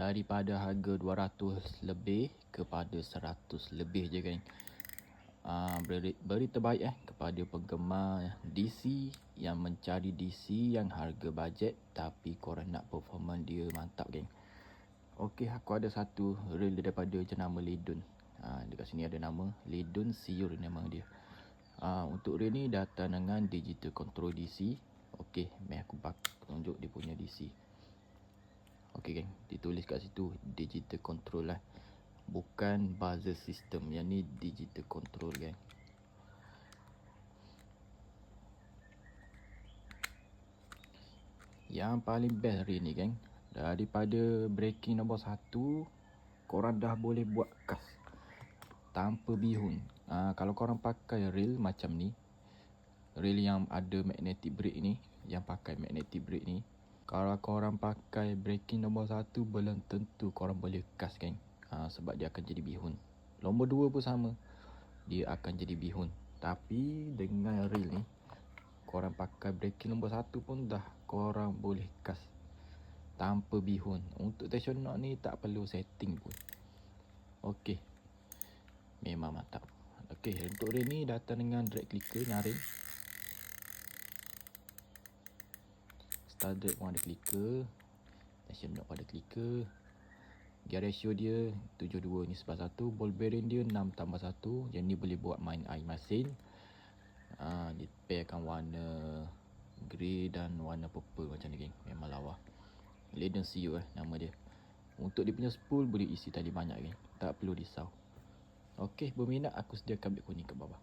daripada harga 200 lebih kepada 100 lebih je geng. Beri terbaik kepada penggemar DC yang mencari DC yang harga bajet tapi korang nak performance dia mantap geng. Okey, aku ada satu reel daripada jenama Lidun. Dekat sini ada nama Lidun Siur nama dia. Untuk reel ni datang dengan digital control DC. Okey, mari aku tunjuk dia punya DC. Okey geng, ditulis kat situ digital control lah. Bukan buzzer system, yang ni digital control geng. Yang paling best reel ni geng, daripada breaking nombor 1, korang dah boleh buat kas tanpa bihun. Kalau korang pakai reel macam ni, reel yang ada magnetic brake ni, yang pakai magnetic brake ni, kalau korang pakai breaking nombor 1, belum tentu korang boleh kas geng. Sebab dia akan jadi bihun. Nombor 2 pun sama, dia akan jadi bihun. Tapi dengan reel ni, korang pakai breaking nombor 1 pun dah korang boleh kas tanpa bihun. Untuk tension knob ni tak perlu setting pun. Okey, memang mantap. Okey, untuk reel ni datang dengan drag clicker nyaring. Start drag pun ada clicker, tension knob ada clicker. Gear ratio dia 72 ni 11 1. Ball bearing dia 6 tambah 1. Yang ni boleh buat main air masin. Dia pairkan warna grey dan warna purple macam ni geng. Memang lawa. Lidun Siur nama dia. Untuk dia punya spool boleh isi tali banyak geng. Tak perlu risau. Okey, berminat aku sediakan beg kuning kat bawah.